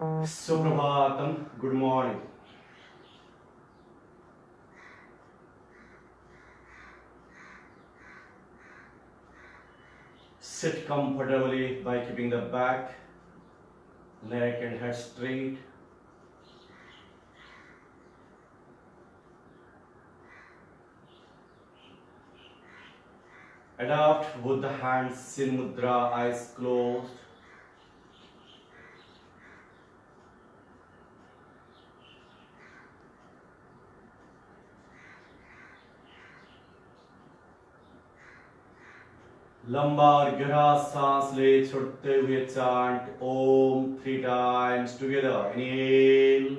Suprabhatam, good morning. Sit comfortably by keeping the back, neck and head straight. Adapt with the hands in mudra, eyes closed. लंबा और गहरा सांस ले, छोड़ते हुए चांट ओम 3 times together. Inhale.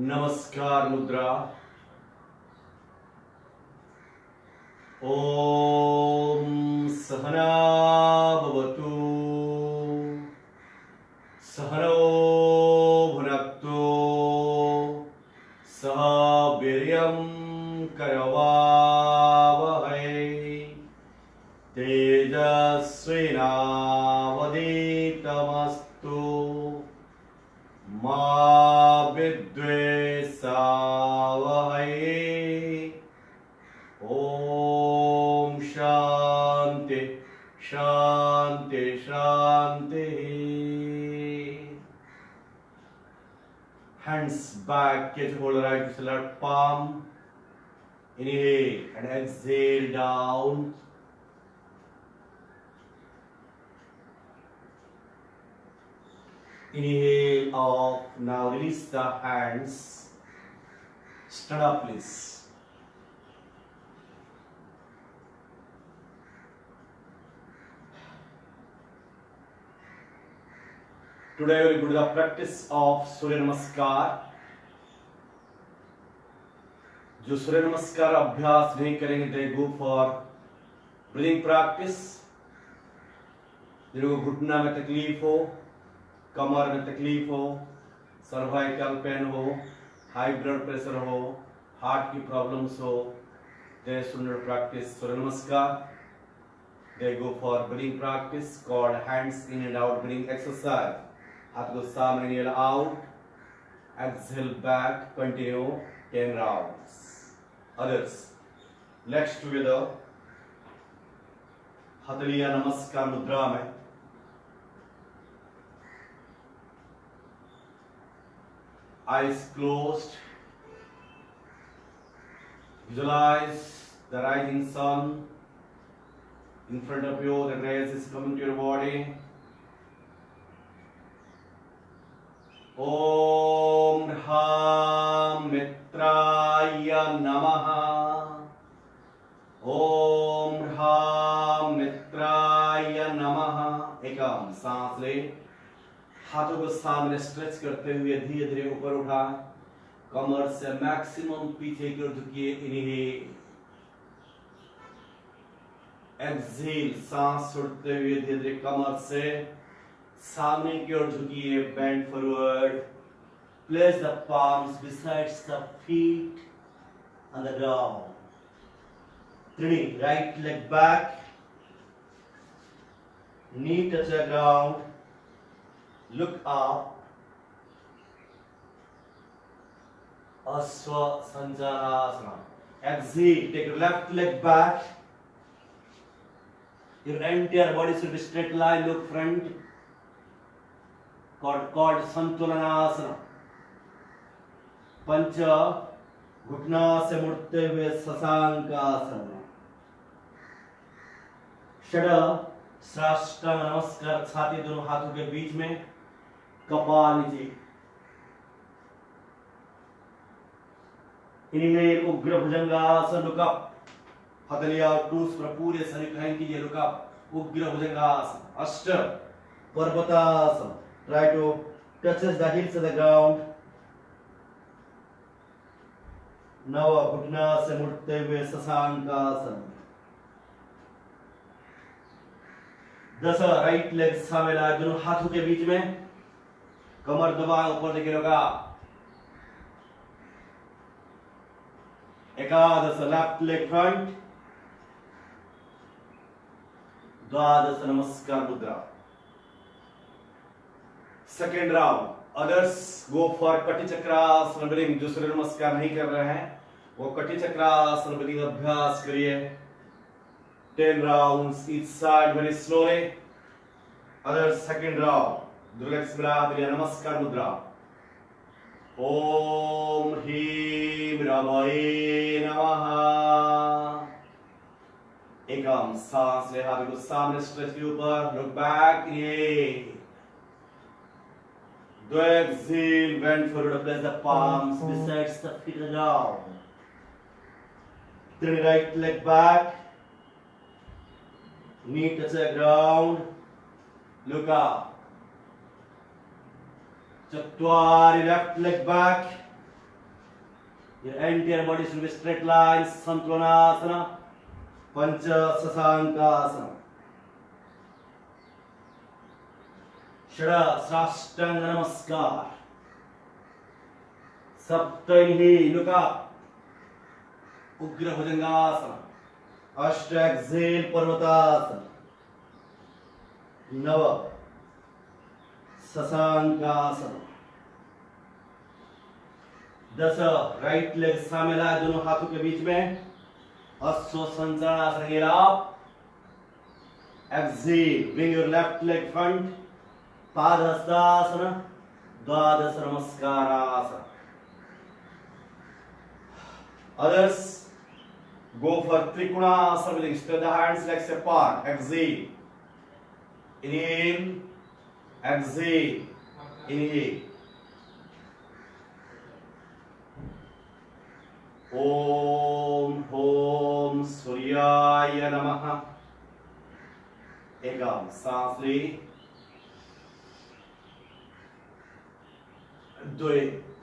नमस्कार मुद्रा. ओम सहना भवतु, सहनो भुनक्तु, सह वीर्यं करवावहै, तेजस्विनावधीतमस्तु मा विद्वेषावहै. ओम शांति शांति शांति. Hands back, catch hold right to the left palm. Inhale and exhale down. Inhale off. Now release the hands. Stand up, please. Today we will do the practice of Surya Namaskar. जो सूर्य नमस्कार अभ्यास नहीं करेंगे they go for breathing practice. जिनको घुटना में तकलीफ हो, कमर में तकलीफ हो, सर्वाइकल पेन हो, हाई ब्लड प्रेशर हो, हार्ट की प्रॉब्लम्स हो, they should not practice Surya Namaskar. They go for breathing practice called hands in and out breathing exercise. हाथ को सामने, inhale out, exhale back, continue 10 rounds. Others, legs together, हथेलियां नमस्कार मुद्रा में. Eyes closed. Visualize the rising sun in front of you. The rays is coming to your body. Om Ram Mitraya Namaha. Om Ram Mitraya Namaha. एकम सांस ले, हाथों को सामने stretch करते हुए धीरे धीरे ऊपर उठा, कमर से मैक्सिमम पीछे की ओर झुकिए. इनहेल, एक्सहेल, सांस छोड़ते हुए धीरे धीरे कमर से सामने की ओर झुकिए. Bend forward, place the palms besides the feet on the ground. 3, right leg back, knee touch the ground, look up. Aswa Sanjanasana. Exhale, take your left leg back. Your entire body should be straight line, look front. Called Santulanasana. पंच घुटना से मुड़ते हुए शशांकासन। षड साष्टांग नमस्कार, छाती दोनों हाथों के बीच में, कपालभाति। इनमेल उग्र भुजंगासन, लुक अप, हथेलियां और टूल्स पर पूरे शरीर ग्रहण कीजिए, लुक अप, उग्र भुजंगासन। अष्ट Parvatasana, try to touches the heels of the ground. नव घुटना से मुड़ते हुए शशांकासन। 10 राइट लेग सामने लाए, दोनों हाथों के बीच में, कमर दबाए, ऊपर देखिए लगा। 11 लेफ्ट लेग फ्रंट। 12 नमस्कार मुद्रा। Second round, others go for कटी चक्रासन ब्रीदिंग। जो सूर्य नमस्कार नहीं कर रहे हैं वो कटी चक्रासन ब्रीदिंग अभ्यास करिए। 10 rounds each side very slowly. Other second round, Durga स्मृति नमस्कार मुद्रा। ओम ह्रीं रमाय नमः। एकम सांस ले, हाथ को सामने स्ट्रेच के ऊपर, लुक बैक, ये दो exhale, bend forward, place the palms besides the feet down. Turn right leg back, knee touch the ground, look up. Chatwari, left leg back, your entire body should be straight lines. Santulanasana, Pancha Sasankasana. षड साष्टांग नमस्कार। सप्तमी look up, Ugra Bhujangasana. अष्ट exhale Parvatasana. 9 Shashankasana. 10 right leg सामने लाए, दोनों हाथों के बीच में, Ashwasancharanasana. Up, exhale, bring your left leg front, Padahastasana. 12 Namaskarasana. Others go for Trikonasana breathing. Spread the hands legs apart. Exhale. Inhale. Exhale. Inhale. Om Suryaya Namaha. एकम सांस ले, दो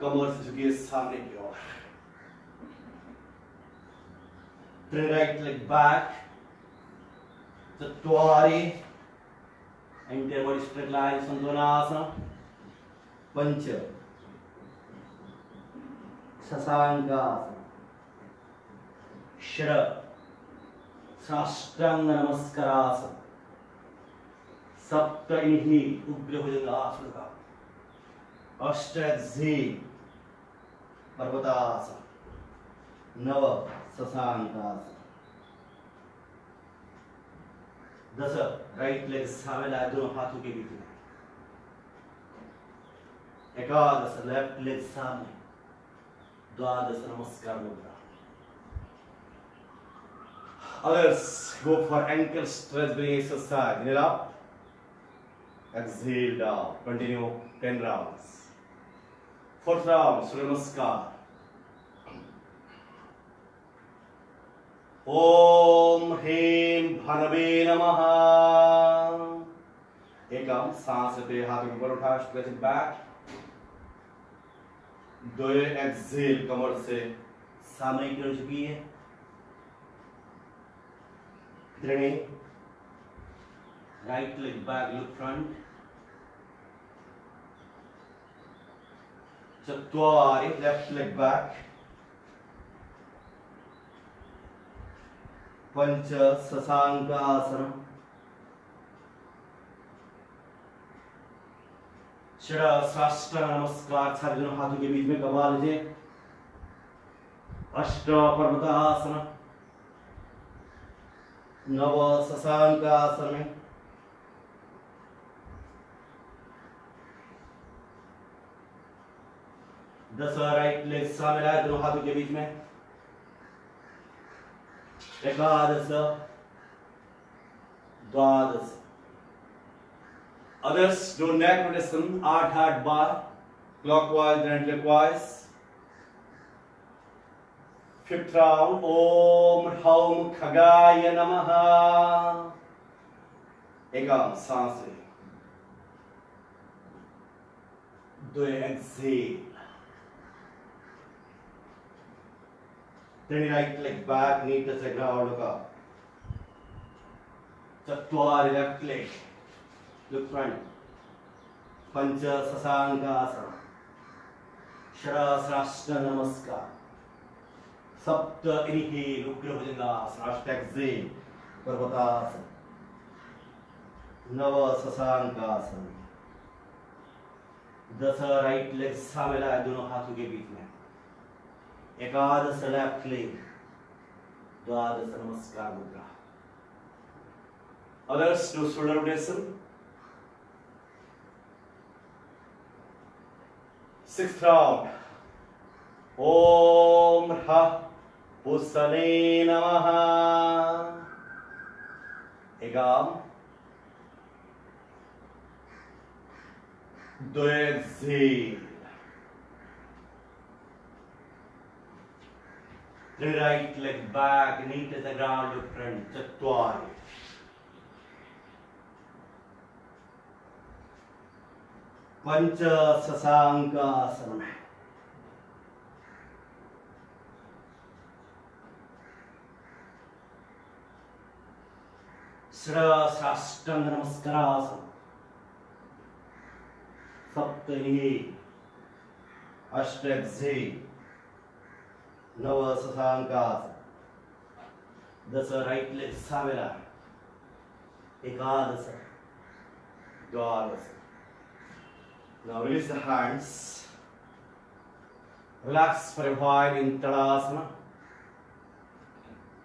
कमर से झुकिए सामने की ओर। Turn right leg back, चत्वारी, entire body straight line, संतुलनासन। पंच शशांकासन। षड साष्टांग नमस्कारासन। सप्त उग्र भुजंगासन का। अष्ट exhale Parvatasana. 9 Shashankasana. 10 right leg सामने लाए, दोनों हाथों के बीच में। 11 लेफ्ट लेग सामने। 12 नमस्कार मुद्रा। Others go for ankle stretch breathing exercise. Inhale up, exhale down. Continue 10 rounds. Fourth round, Surya Namaskar. ओम ह्रीं भानवे नमः। एकम सांस लेते हाथ ऊपर उठा, स्ट्रेच बैक। 2 एक्सेल, कमर से सामने की ओर झुकिए। 3 right leg back, look front. 4 left leg back. 5 Shashankasana. 6 साष्टांग नमस्कार, छाती दोनों हाथों के बीच में, कपाल लीजिए। 8 पर्वतासन। 9 शशांकासन में। 10 राइट लेग सामने लाए दोनों हाथों के बीच में, एकादश द्वादश। Others do neck rotation 8 bar clockwise and clockwise. Fifth round ओम ह्रौम खगाय नमः। एकम सांस ले, दो Excel, then right leg back, knee touch the ground, look up. चत्वारि left leg, look front. पंच शशांकासन, षडाष्टांग नमस्कार, सप्त इनहेल उग्र भुजंगासन, अष्ट एक्सेल पर्वतासन, नव शशांकासन, 10 राइट लेग सामने लाए दोनों हाथों के बीच में, एकादश लेफ्ट लेग, द्वादश नमस्कार मुद्रा। Others do shoulder rotation. 6th round ओम ह्रः पुसने नमः। एकम दो Excel, right leg back, knee to the ground, look front, चत्वारि। पंच शशांकासन, षडाष्टांग नमस्कारासन, सप्त इनहेल, अष्ट एक्सेल, नव शशांकासन, 10 राइट लेग सामने लाए, एकादश द्वादश। Now release the hands, relax for a while in Tadasana,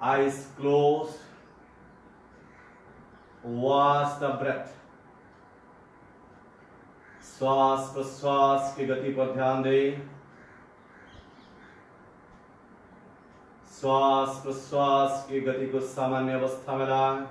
eyes closed, watch the breath, श्वास प्रश्वास की गति पर ध्यान दें, श्वास प्रश्वास की गति को सामान्य अवस्था में लाएं।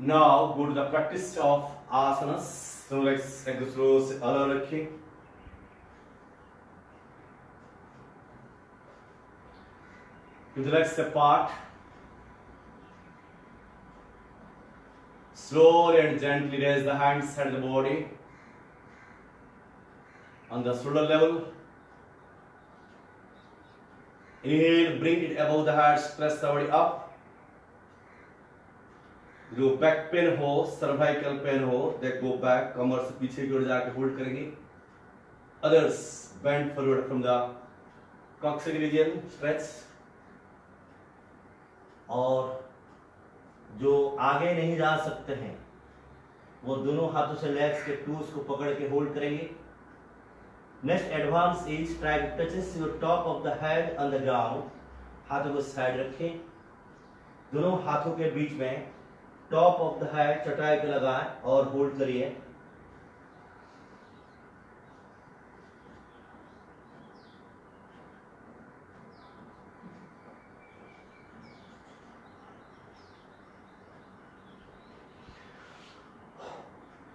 Now go to the practice of asanas. So let's take the rows अलग रखें। To the legs apart, slowly and gently raise the hands and the body on the shoulder level. Inhale, bring it above the head, press the body up. जो back pain हो, cervical pain हो, दे go back, कमर से पीछे की ओर जाके hold करेंगे। Others bend forward from the coccyx region, stretch. और जो आगे नहीं जा सकते हैं वो दोनों हाथों से लेग्स के टूल्स को पकड़ के होल्ड करेंगे। Next advance is try to touches your top of the head on the ground. हाथों को साइड रखें, दोनों हाथों के बीच में टॉप ऑफ द हेड चटाई पे लगाएं और होल्ड करिए।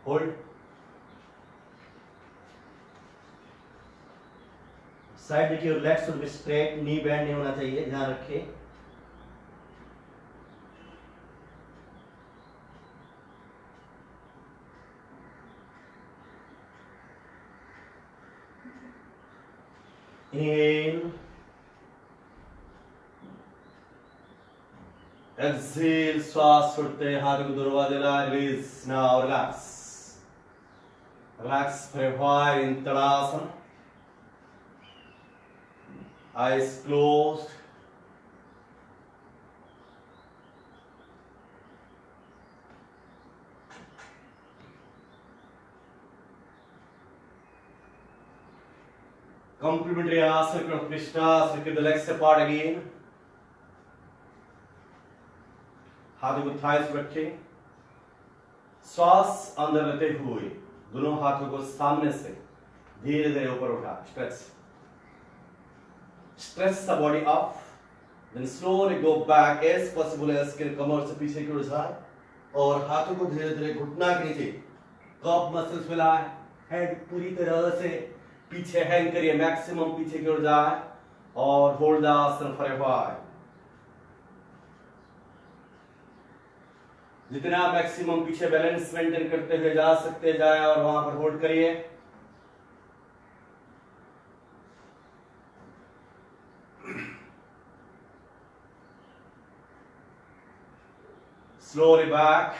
होल्ड। साइड देखिए, legs should be straight, knee bend नहीं होना चाहिए, ध्यान रखिए। Inhale, exhale, श्वास छोड़ते हैं, हाथ को दरवाजे ला, release, now relax, relax for a while in Tadasana. eyes closed. Complementary asana of Krishna, keep the legs apart again. हाथों को थाइस रखें, श्वास अंदर लेते हुए दोनों हाथों को सामने से धीरे धीरे ऊपर उठा, stretch the body up, then slowly go back as possible as के कमर से पीछे की ओर जाए और हाथों को धीरे धीरे घुटना के नीचे, कफ मसल्स फैलाए, हेड पूरी तरह से पीछे हैंग करिए, मैक्सिमम पीछे की ओर जाए और होल्ड द आसन फॉर अ व्हाइल. जितना मैक्सिमम पीछे बैलेंस मेंटेन करते हुए जा सकते जाए और वहां पर होल्ड करिए. Slowly back.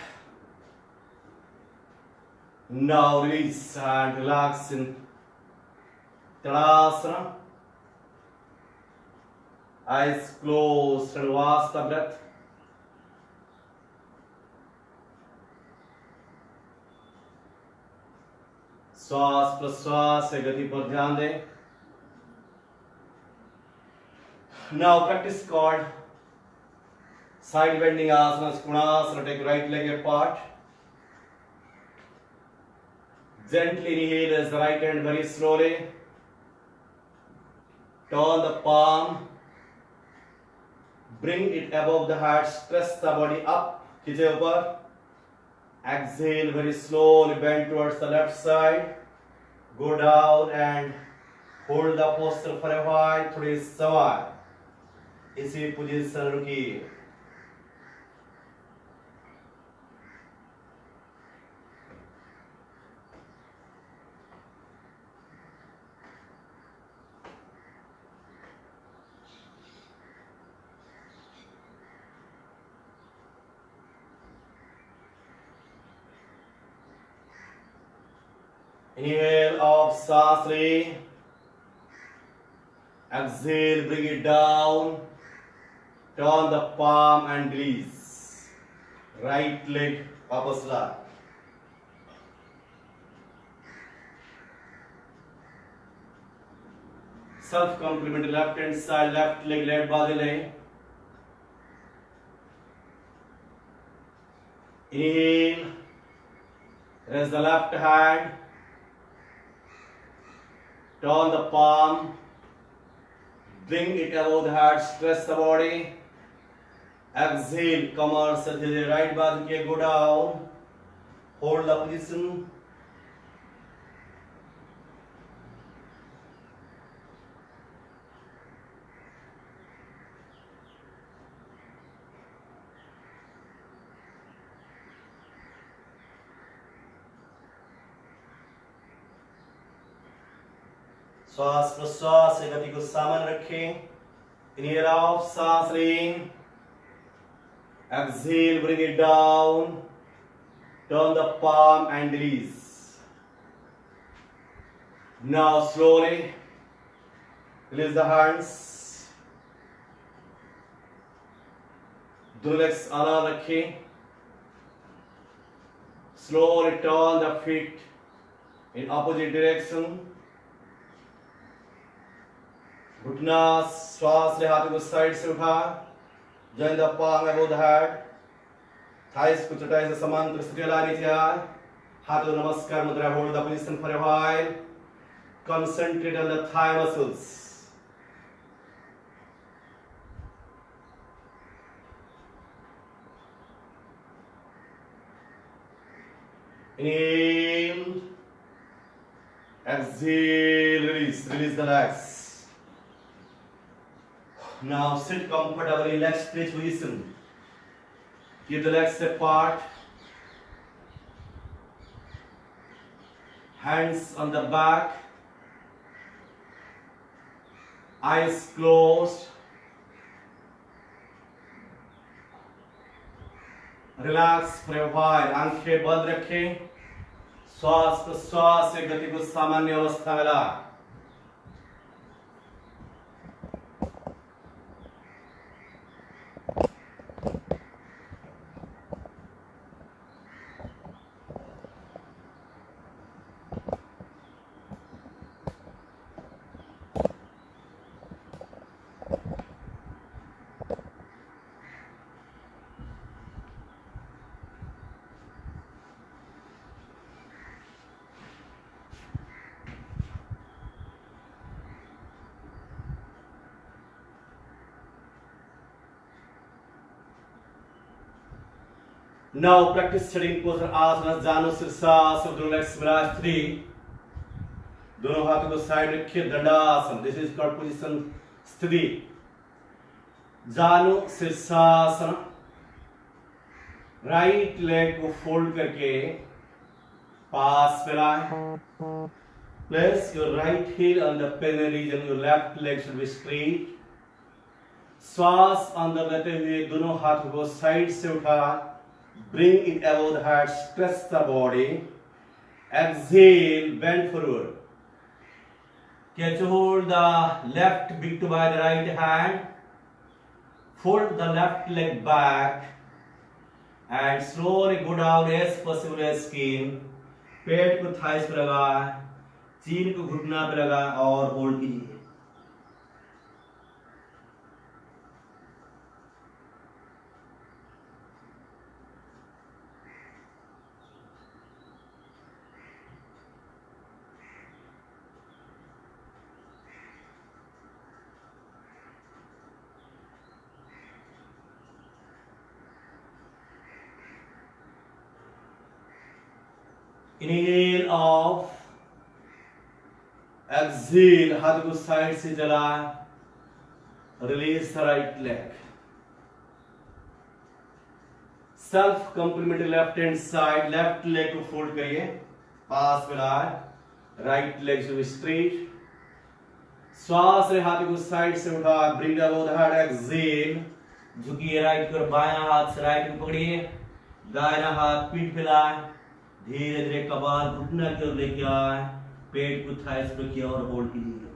Now release and relax in Tadasana. Eyes closed and watch the breath. श्वास प्रश्वास से गति पर ध्यान दें. Now practice called side bending asanas, Konasana. Take right leg apart. Gently inhale as the right hand very slowly. Turn the palm. Bring it above the heart. Press the body up. खींचे ऊपर. Exhale very slowly. Bend towards the left side. Go down and hold the posture for a while. थोड़ी सवार इसी position रुकिए. Inhale up, सांस ले. Exhale, bring it down. Turn the palm and release. Right leg वापस ला. Self complement left hand side, left leg left बाजू ले. Inhale. Raise the left hand. Turn the palm, bring it above the heart, stretch the body. Exhale, कमर से धीरे right बाजू के go down. Hold the position. श्वास प्रश्वास से गति को सामान्य रखें. Inhale out, सांस लें. Exhale, bring it down. Turn the palm and release. Now slowly release the hands. दोनों legs अलग रखें. Slowly turn the feet in opposite direction. घुटना श्वास ले हाथों को साइड से उठा. Join the palm above the head. Thighs को चटाई से समांतर स्थिति ला नीचे आए. हाथों नमस्कार मुद्रा. Hold the position for a while. Concentrate on the thigh muscles. Inhale. Exhale. Release the legs. Now sit comfortably, leg stretch position. Keep the legs apart. Hands on the back. Eyes closed. Relax for a while. आंखें बंद रखें. श्वास प्रश्वास से गति को सामान्य अवस्था में ला. Now practice studying posture asana. जानो शीर्षासन. दोनों legs मिलाए 3. दोनों हाथों को साइड रखिए. दंडासन. This is called position स्थिति. जानो शीर्षासन. राइट लेग को फोल्ड करके पास मिलाए. Place your right heel on the penile region. Your left leg should be straight. श्वास अंदर लेते हुए दोनों हाथों को साइड से उठा. Bring it above the head. Stretch the body. Exhale. Bend forward. Catch hold the left big toe by the right hand. Fold the left leg back. And slowly go down as possible as skin. पेट को thighs पे लगाए. चीन को घुटना पे लगाए और hold कीजिए. Inhale off. Exhale. हाथ को साइड से चलाए. Release the right leg. Self complementary left hand side. Left leg को fold करिए. पास मिलाए. Right leg should be straight. श्वास से हाथ को साइड से उठा. Bring above the head. Exhale. झुकिए राइट की ओर. बायां हाथ से राइट को पकड़िए. दाहिना हाथ पीठ फैलाए. धीरे धीरे कपाल घुटना की ओर लेके आए. पेट को थाइस पे रखिए और होल्ड कीजिए.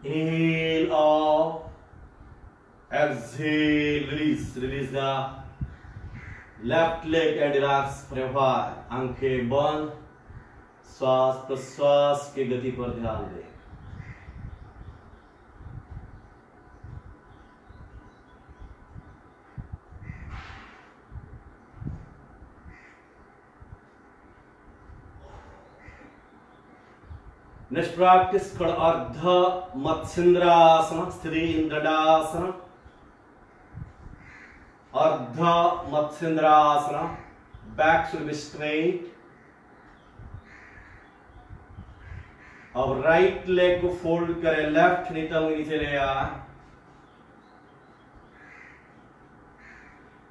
Inhale off. Exhale. Release. Release the left leg and relax for a while. आंखें बंद. श्वास प्रश्वास की गति पर ध्यान दें. Next practice called Ardha Matsindrasana. Sthiti in Dandasana. Ardha Matsindrasana. Back should be straight. अब राइट लेग को फोल्ड करें. लेफ्ट नितंब नीचे ले आए.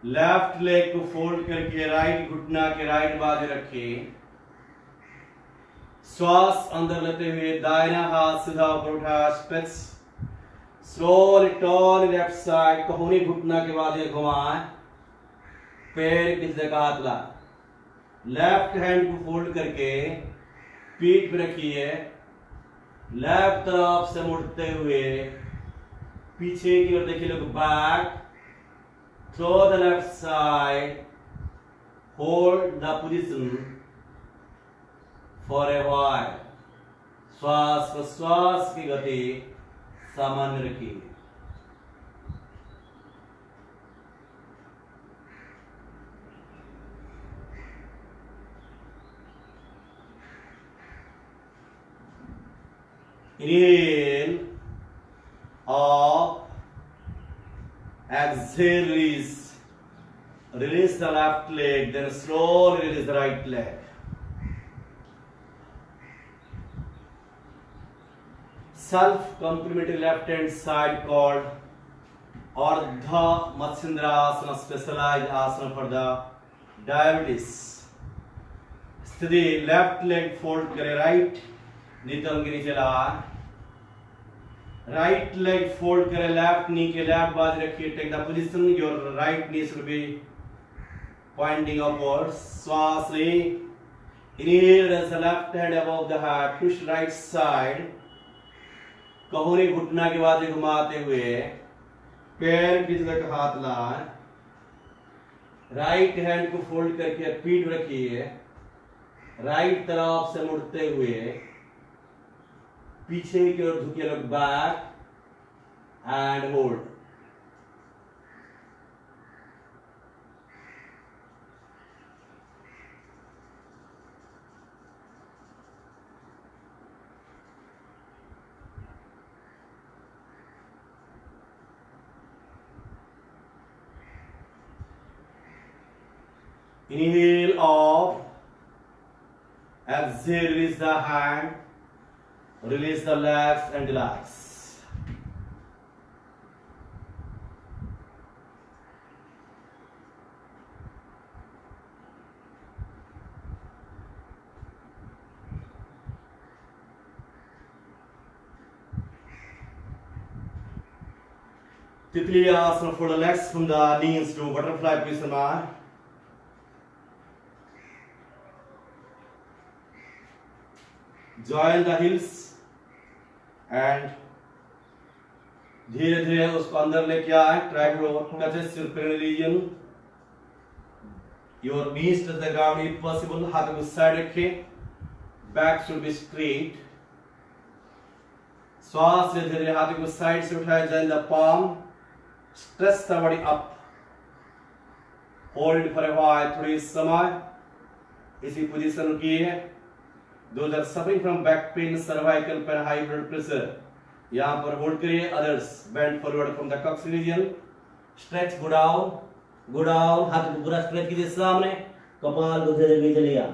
लेफ्ट लेग को फोल्ड करके राइट घुटना के राइट बाजू रखिए. श्वास अंदर लेते हुए दाहिना हाथ सीधा ऊपर उठा. Stretch. Slowly turn left side. कोहनी घुटना के बाजू घुमाए. पैर पीछे का हाथ ला. लेफ्ट हैंड को फोल्ड करके पीठ पे रखिए. लेफ्ट तरफ से मुड़ते हुए पीछे की ओर देखिए. Look back. Throw the left side. Hold the position for a while. श्वास प्रश्वास की गति सामान्य रखिए. Inhale. Up. Exhale. Release. Release the left leg. Then slowly release the right leg. Self complementary left hand side called Ardha Matsindrasana. Specialized asana for the diabetes. स्थिति left leg fold करें. Right नितंब के नीचे ला. Right leg fold करें. Left knee के left बाजू रखिए. Take the position. Your right knee should be pointing upwards. श्वास ले. Inhale as the left hand above the heart. Push right side. कहोनी घुटना के बाद घुमाते हुए पैर की तरफ हाथ लाए, राइट हैंड को फोल्ड करके पीठ रखिए, राइट तरफ से मुड़ते हुए पीछे की ओर झुकिए लोग, back and hold. Inhale off, exhale, release the hand, release the legs and relax. Titli asana for the legs from the knees to butterfly position. Join the heels and धीरे धीरे उसको अंदर लेके आए, try to touch your perineal region, your knees to the ground if possible, हाथ को side रखें, back should be straight, श्वास से धीरे हाथ को साइड से उठाए, join the palm, stretch the body up, hold for a while, थोड़ी समय इसी पोजीशन रुकिए। Those are suffering from back pain, cervical pain, high blood pressure, यहाँ पर होल्ड करिए। others bend forward from the coccyx region, stretch, go down, हाथ को पूरा स्ट्रेच कीजिए सामने, कपाल को धीरे धीरे चलिए।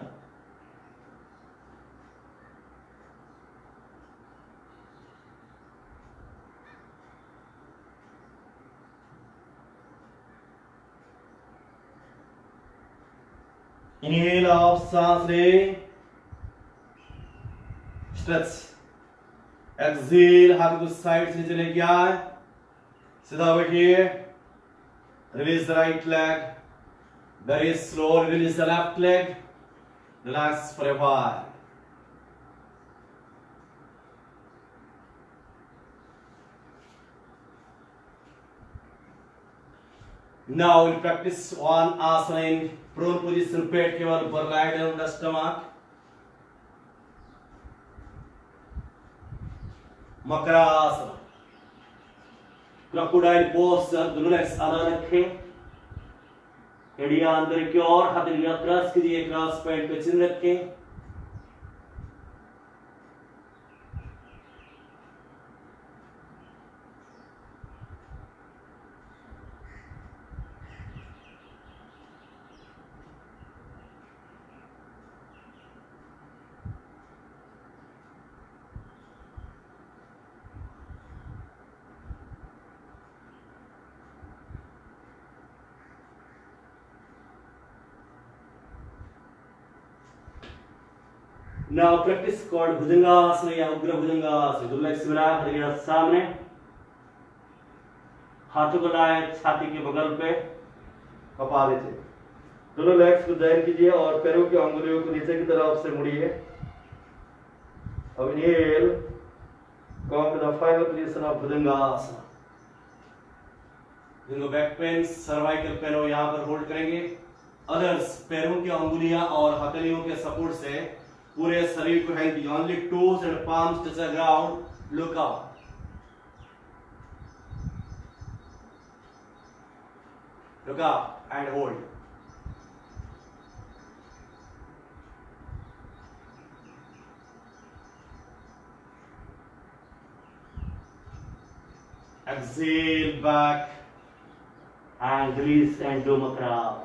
इनहेल ऑफ, सांस ले, स्ट्रेच, एक्सहेल, हाथ को साइड से चले गया, सीधा बैठिए, release the right leg, very slow, release the left leg, relax for a while. Now we'll practice one asana in prone position, पेट के बल ऊपर, lie down on the stomach, makarasana, crocodile posture, दोनों लेग्स आधा रखें, एड़िया अंदर की ओर, हाथ क्रॉस कीजिए, क्रॉस पैंट पे चिन रखें, Now practice called Bhujangasana या उग्र भुजंगासन। दो लेग्स मिला, हथेलियां सामने, हाथों को लाए छाती के बगल पे, कपाल नीचे, दोनों लेग्स को जॉइन कीजिए और पैरों की अंगुलियों को नीचे की तरफ से मुड़िए। अब inhale, come to the final position of Bhujangasana। जिनको बैक पेन, सर्वाइकल पेन हो, यहाँ पर होल्ड करेंगे। अदर्स पैरों की अंगुलियां और हथेलियों के सपोर्ट से पूरे शरीर को हेल्प कीजिए। Only toes and palms touch the ground, look up, look up and hold. Exhale back and release and do Makrasana.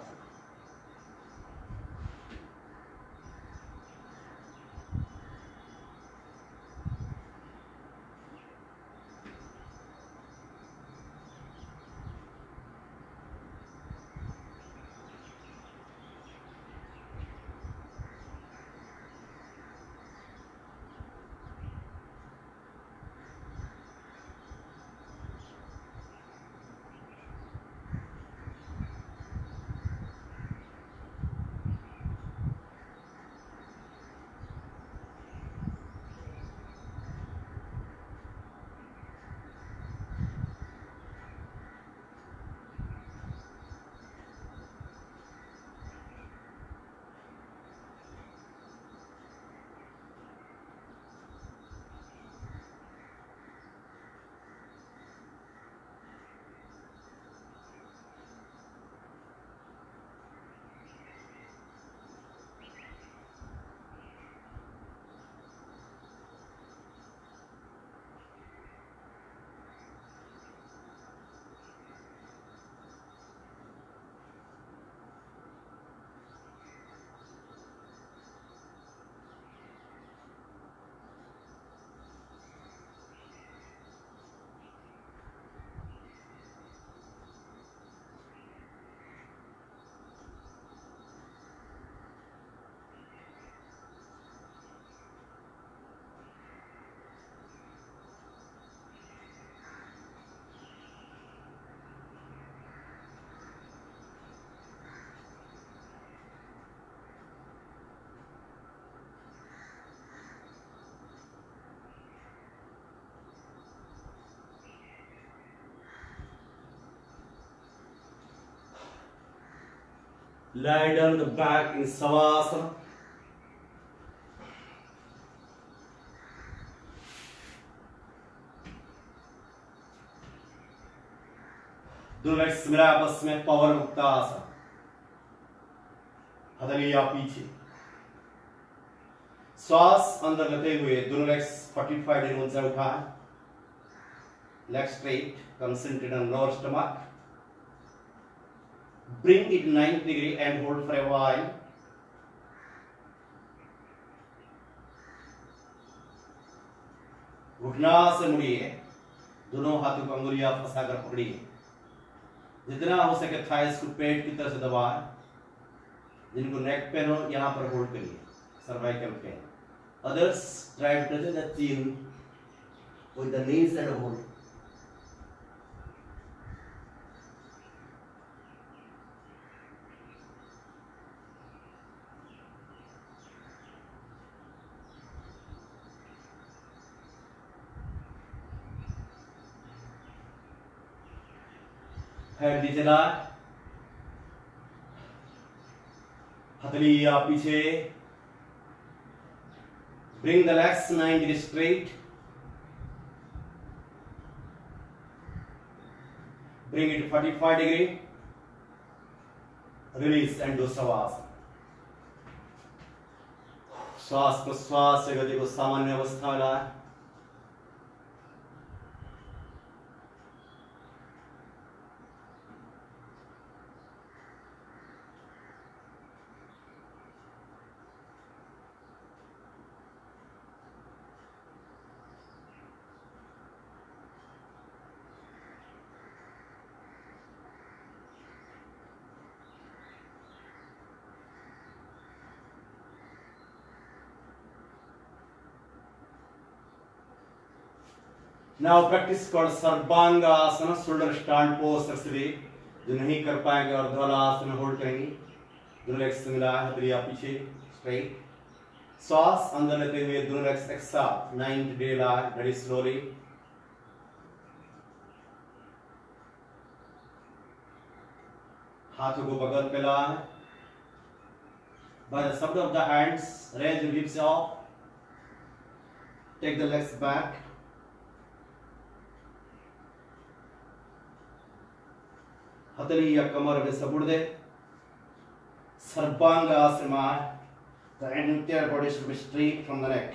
Lie down the back in Savasana. दोनों लेग्स मिला आपस में, पावर मुक्तासन। हथेलियां पीछे, श्वास अंदर लेते हुए दोनों लेग्स 45 डिग्री ऊंचा उठाएं, leg straight, concentrate on lower stomach, bring it 90 degree and hold for a while. घुटना से मुड़िए, दोनों हाथों को अंगुलियां फंसाकर पकड़िए, जितना हो सके थाइस को पेट की तरफ से दबाएं, जिनको नेक पेन हो यहाँ पर होल्ड करिए, cervical pain. Others try to touch the chin with the knees and hold. Head नीचे लाए, हथेलियां पीछे, bring the legs 90 degree straight, bring it 45 degree, release and do savasana. श्वास प्रश्वास से गति को सामान्य अवस्था में लाए, Now practice called Sarvangasana, shoulder stand pose successfully. जो नहीं कर पाएंगे और ध्वलासन होल्ड करेंगे, दोनों लेग्स मिला, हथेलियां पीछे स्ट्रेट, श्वास अंदर लेते हुए दोनों लेग्स एक साथ 90 डिग्री लाए, वेरी स्लोली। हाथों को बगल पे लाए, by the support of the hands, raise the hips up, take the legs back. हथेलियां कमर में support they, sarvangasana, the entire body should be straight from the neck.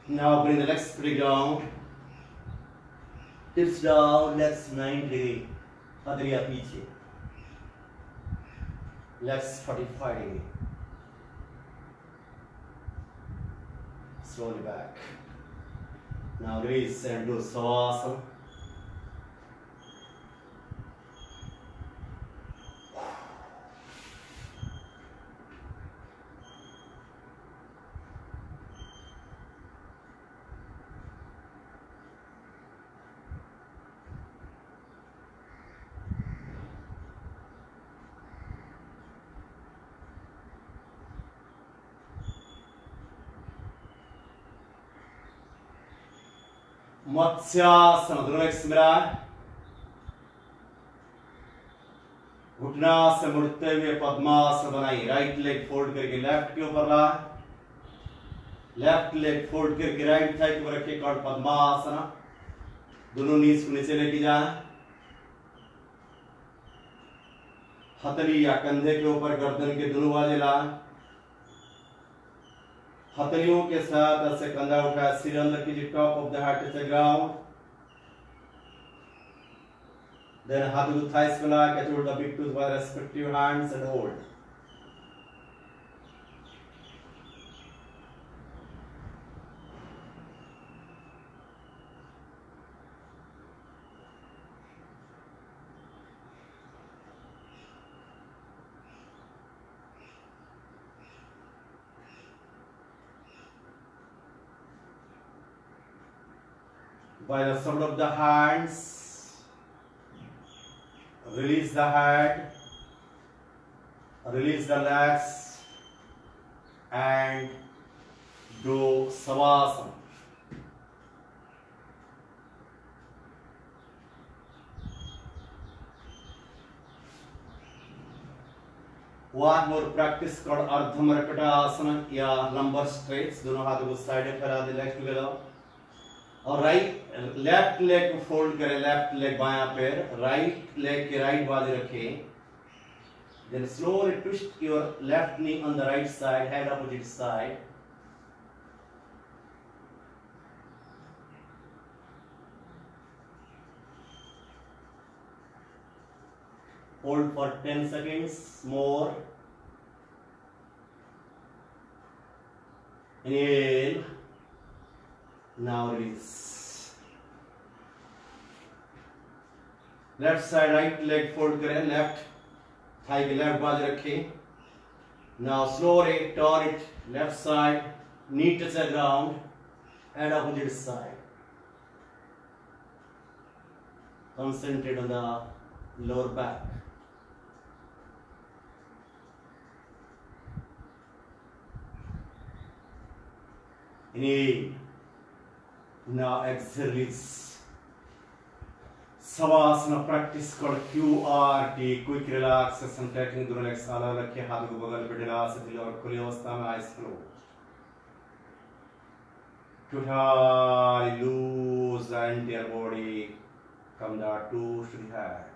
Now bring the legs pretty down, hips down, legs 90 degree, हथेलियां पीछे, legs 45 degree, slowly back. Now release and do savasana. Matsyasana, दोनों legs मिलाएं, घुटना से मुड़ते हुए पद्मासन बनाइए, right leg fold करके left के ऊपर लाएं, लेफ्ट लेग फोल्ड करके राइट थाई को रखिए, कॉल्ड पद्मासन। दोनों नीज को नीचे लेके जाएं, हथेली या कंधे के ऊपर गर्दन के दोनों बाजू लाएं, हथेलियों के साथ ऐसे कंधा उठाया, सिर अंदर कीजिए, top of the heart touch the ground. Then हाथ को थाइस पे लगा के hold the big tooth by respective hands and hold. By the sound of the hands, release the head, release the legs, and do Savasana. One more practice called Ardha Markata Asana या lumbar stretch. दोनों हाथों को side में फैला दे, legs together. और right left leg को fold करें, लेफ्ट लेग बायां पैर, राइट लेग के राइट बाजू रखें। Then slowly twist your left knee on the right side, head opposite side. Hold for 10 seconds more. Inhale. Now release. Left side right leg fold करें, left thigh के left बाजू रखें। Now slowly turn it left side, knee touch the ground, head opposite side. Concentrate on the lower back. Inhale. Now exhale, release. Savasana practice called QRT, quick relaxation technique. दोनों legs अलग रखें, हाथों को बगल पे ढला सकते और खुली अवस्था में eyes closed. Totally lose the entire body from the toes to the head.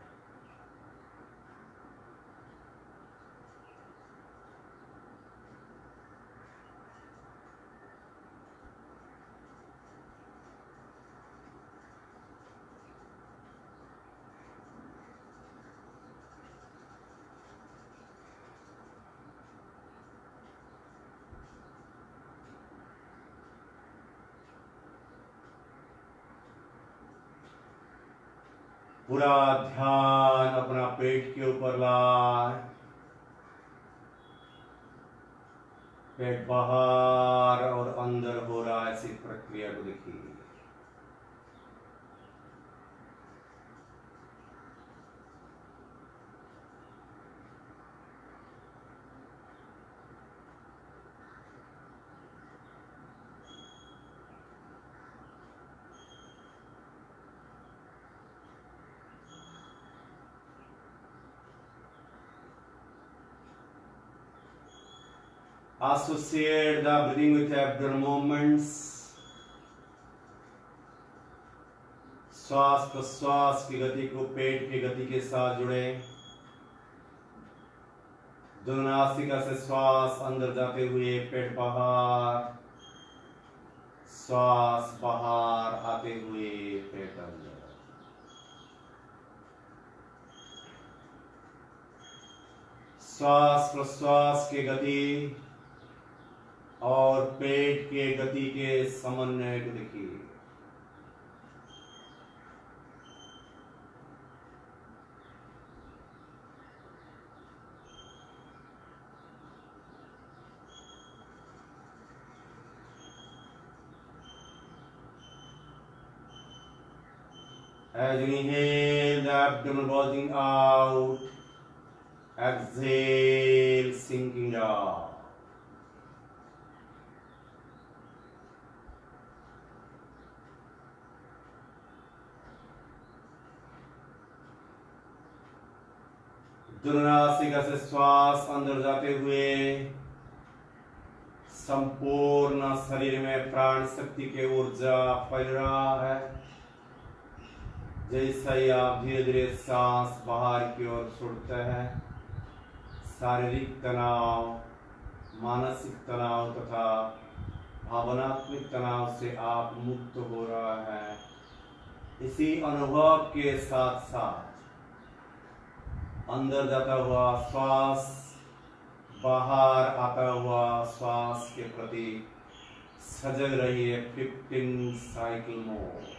पूरा ध्यान अपना पेट के ऊपर लाए, पेट बाहर और अंदर हो रहा है, ऐसी प्रक्रिया को देखिए। Associate the breathing with abdominal movements. श्वास प्रश्वास की गति को पेट की गति के साथ जुड़े। दोनों नासिका से श्वास अंदर जाते हुए पेट बाहर, श्वास बाहर आते हुए पेट अंदर। श्वास प्रश्वास की गति और पेट के गति के समन्वय को देखिए। As you inhale, the abdomen bulging out. Exhale, sinking down. दोनों नासिका से श्वास अंदर जाते हुए संपूर्ण शरीर में प्राण शक्ति की ऊर्जा फैल रहा है। जैसा ही आप धीरे धीरे सांस बाहर की ओर छोड़ते हैं, शारीरिक तनाव, मानसिक तनाव तथा भावनात्मक तनाव से आप मुक्त हो रहा है। इसी अनुभव के साथ साथ अंदर जाता हुआ श्वास, बाहर आता हुआ श्वास के प्रति सजग रहिए। 15 साइकिल मोर।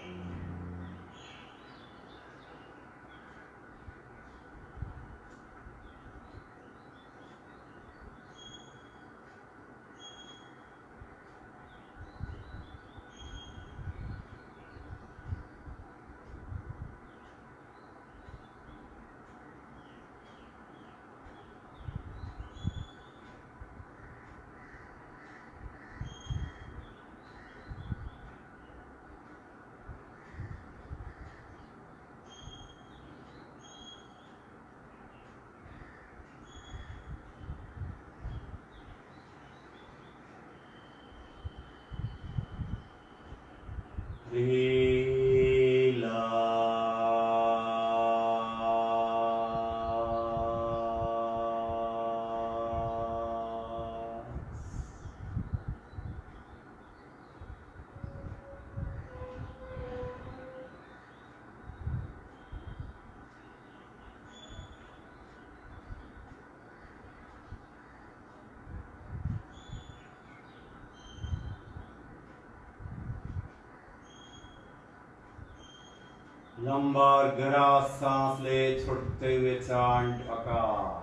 लंबा और गहरा सांस ले, छोड़ते हुए चांट आकार।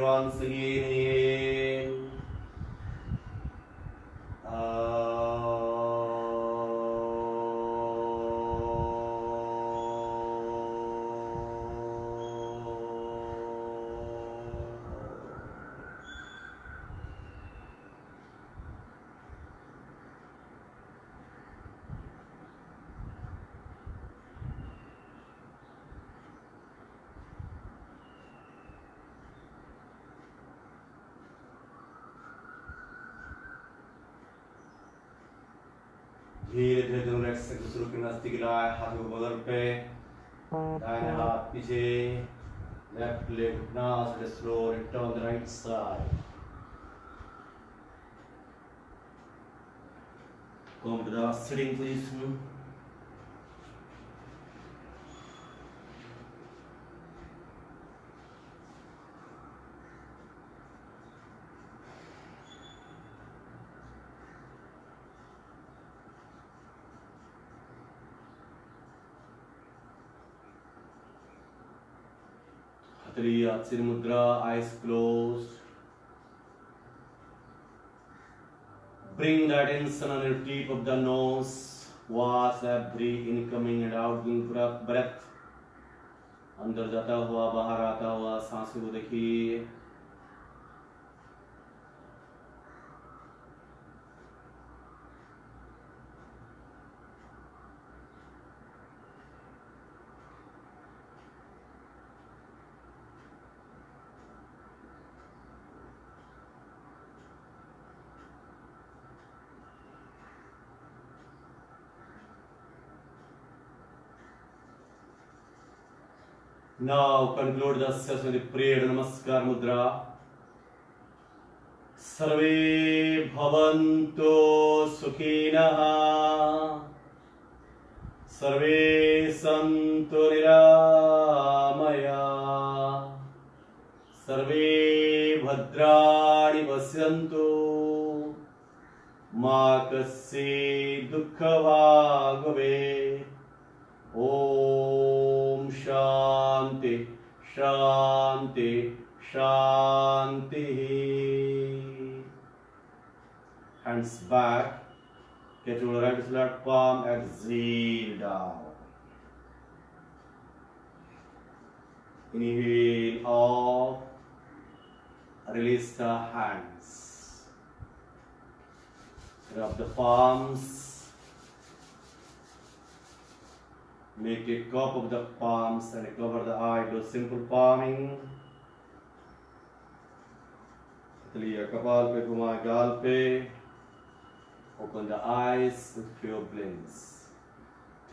once again. धीरे धीरे दोनों लेग से दूसरों के नजदीक लाए, हाथों को बगल पे, दाहिने हाथ पीछे, left leg now slow return the right side. Come to the sitting position. Hatri Mudra, eyes closed. Bring the attention on your tip of the nose. Watch every incoming and outgoing breath. अंदर जाता हुआ, बाहर आता हुआ सांसों को देखिए। Now conclude the session with prayer Namaskar Mudra. Sarve bhavantu sukhinah. Sarve santu niramaya. Sarve bhadrani pasyantu. Ma kasya dukkha bhagave. Om Shanti Shanti Shanti. Hands back. Get your right flat palm. Exhale down. Inhale up. Release the hands. Rub the palms. Make a cup of the palms and cover the eye. Do simple palming. चलिए कपाल पे घुमाए, गाल पे, open the eyes with pure bliss.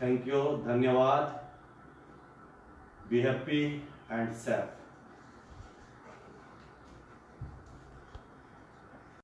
Thank you, धन्यवाद. Be happy and safe.